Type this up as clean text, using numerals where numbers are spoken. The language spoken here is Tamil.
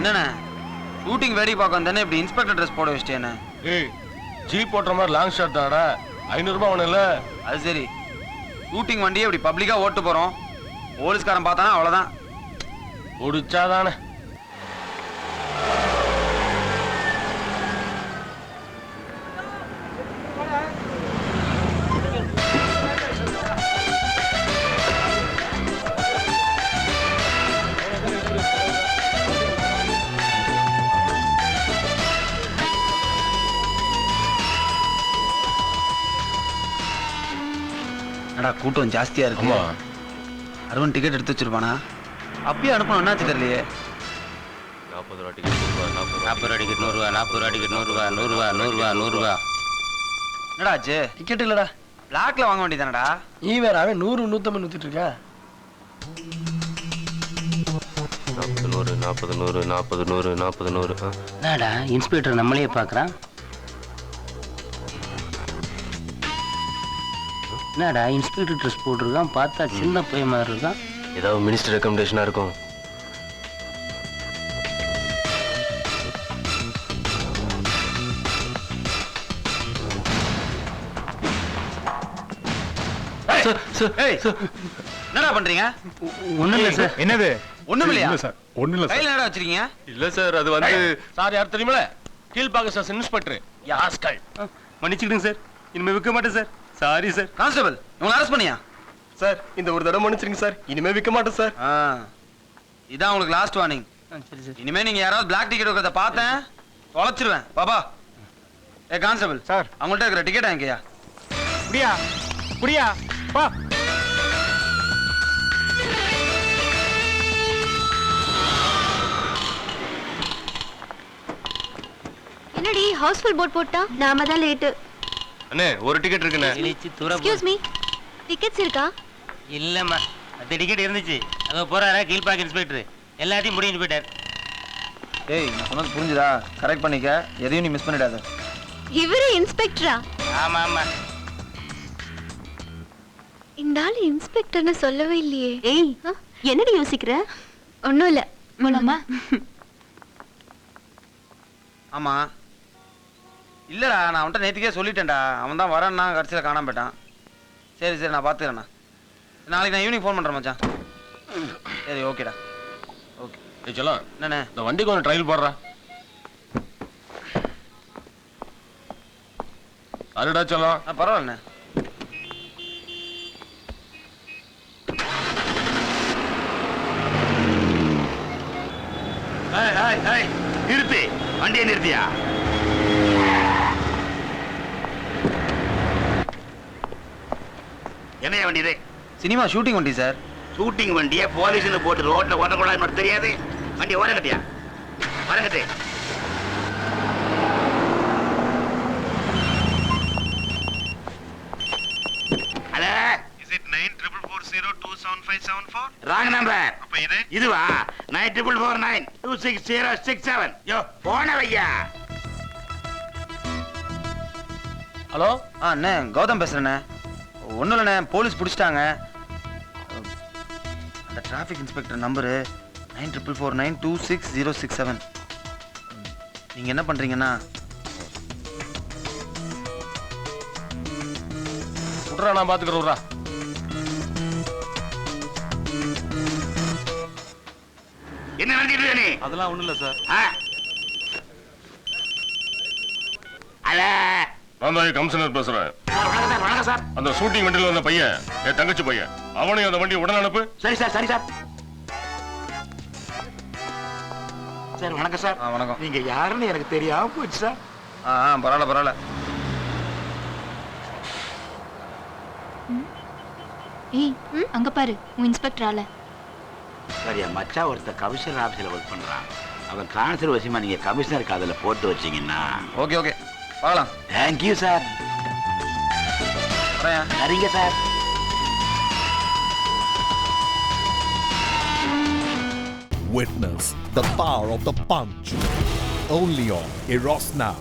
என்னண்ணே ஷூட்டிங் வேடி பார்க்க வந்தானே இப்படி இன்ஸ்பெக்டர் ட்ரெஸ் போட வச்சிட்டேண்ணே. ஏய் ஜீப் போடுற மாதிரி லாங் ஷாட் தானடா, 500 ரூபாய் ஒண்ணு இல்ல. அது சரி, ஷூட்டிங் வண்டியை இப்படி பப்ளிக்கா ஓட்டு போறோம், போலீஸ்காரன் பார்த்தானா அவ்வளவுதான். முடிச்சாதானே. கூட்டம் ஜாஸ்தியா இருக்குமா? அருவன் டிக்கெட் எடுத்து வச்சிருப்பானா? அப்பயே அனுப்பணும், என்னாச்சு தெரியலையே. 40 ரூபா டிக்கெட் 40 ரூபா டிக்கெட் 100 ரூபா, 40 ரூபா டிக்கெட் 100 ரூபா, 100 ரூபா, 100 ரூபா, 100 ரூபா. என்னடா ஆச்சு? டிக்கெட் இல்லடா. பிளாக்ல வாங்க வேண்டியதானடா. நீ வேற அவன் 100 150 நூத்திட்டு இருக்கா. 40 100 40 100 40 100. என்னடா இன்ஸ்பெக்டர் நம்மளையே பார்க்கறான்? என்னடா இன்ஸ்பெக்டர் ட்ரெஸ் போட்டிருக்கான், பார்த்தா சின்ன பையன் மாதிரி இருக்கான். ஏதாவது மினிஸ்டர் ரெக்கமெண்டேஷனா இருக்கும். என்னடா பண்றீங்க? ஒண்ணும் இல்ல சார். என்னது? ஒண்ணுமில்லையா? இல்ல சார், ஒண்ணும் இல்ல கையில சார். என்னடா வச்சிருக்கீங்க? இல்ல சார், அது வந்து சார் யார் தெரியுமில? கீழ்பாக்க ஸ்டேஷன் இன்ஸ்பெக்டர் யாஸ்கல். மன்னிச்சுக்கிடுங்க சார், இனிமே விற்க மாட்டேன் சார். Sorry sir. கான்ஸ்டபிள், இவங்களை அரெஸ்ட் பண்ணியா? சார் இந்த ஒரு தடவை மன்னிச்சிருங்க சார், இனிமே விற்க மாட்டேன் சார். இதான் உங்களுக்கு லாஸ்ட் வார்னிங். சரி சார். இனிமே நீங்க யாராவது பிளாக் டிக்கெட் இருக்கிறத பார்த்தேன் தொலைச்சிருவேன். பாபா ஏ கான்ஸ்டபிள் சார். அவங்கள்ட்ட இருக்கிற டிக்கெட் வாங்கியா. புடியா புடியா பா. என்னடி ஹவுஸ்ஃபுல் போட் போட்டா? நாம தான் லேட். அண்ணே ஒரு டிக்கெட் இருக்குண்ணே. இழிச்சு தூர எக்ஸ்கியூஸ் மீ, டிக்கெட்ஸ் இருக்கா? இல்லம்மா, அந்த டிக்கெட் இருந்துச்சு. அதோ போறாரா கீழ்பாக்க இன்ஸ்பெக்டர், எல்லாத்தையும் முடிஞ்சு போயிட்டார். ஏய் நான் சொன்னது புரிஞ்சுதா? கரெக்ட் பண்ணிக்க, எதையும் நீ மிஸ் பண்ணிடாத. இவரு இன்ஸ்பெக்டரா? ஆமா ஆமா. இந்த ஆள் இன்ஸ்பெக்டர்னு சொல்லவே இல்லையே. ஏய் என்னடி யோசிக்கிற? ஒண்ணும் இல்ல. போலாமா? ஆமா இல்லடா, நான் அவன்கிட்ட நேற்றுக்கே சொல்லிட்டேன்டா. அவன் தான் வரேன்னா கடைசியில் காணாம போயிட்டான். சரி சரி நான் பார்த்துக்கிறேண்ணா. நாளைக்கு நான் ஈவினிங் ஃபோன் பண்ணுறேன் மச்சான். சரி ஓகேடா. ஓகே. ஏய் செல்லம், என்னண்ணே? இந்த வண்டிக்கு கொஞ்சம் ட்ரையல் போடுறா. அருடா செல்லம். பரவாயில்லண்ணே. நிறுத்து, வண்டியை நிறுத்தியா? என்ன வண்டி இது? சினிமா ஷூட்டிங் வண்டி சார். ஷூட்டிங் வண்டியை போலீஸ்னு போட்டு ரோட்ல ஓட்டக்கூடாதுன்னு மட்டும் தெரியாது. வண்டி ஓர கட்டியா? வரங்கட்டு. Hello, Is it 94402757 wrong number. அப்ப இது இதுவா? 9449260667. யோ போன வையா. ஹலோ அண்ணே கௌதம் பேசுகிறேண்ணே. ஒன்றும் இல்லைண்ணே, போலீஸ் பிடிச்சிட்டாங்க. அந்த டிராஃபிக் இன்ஸ்பெக்டர் நம்பரு 9449260667. நீங்கள் என்ன பண்ணுறீங்கன்னா விட்றா, நான் பார்த்துக்கிறேன். விட்றா. என்ன நடந்துட்டு நீ? அதெல்லாம் ஒண்ணும் இல்ல சார். ஹலோ நான் தான் கமிஷனர் பேசுறேன். வணக்கம் சார். வணக்கம் சார். அந்த ஷூட்டிங் வண்டியில வந்த பையன் என் தங்கச்சி பையன், அவனையும் அந்த வண்டி உடனே அனுப்பு. சரி சார், சரி சார். சார் வணக்கம் சார். வணக்கம். நீங்க யாருன்னு எனக்கு தெரியாம போச்சு சார். பரவாயில்ல பரவாயில்ல. ஏய் அங்க பாரு, உன் இன்ஸ்பெக்டர் ஆள. சார் என் மச்சா ஒருத்தர் கமிஷனர் ஆபீஸ்ல ஒர்க் பண்றான். அவன் டிரான்ஸ்ஃபர் விஷயமா நீங்க கமிஷனருக்கு அதுல போட்டு வச்சீங்கன்னா. ஓகே ஓகே பார்க்கலாம். Thank you sir. வரேன். சரிங்க sir. Witness the power of the punch. Only on Eros Now.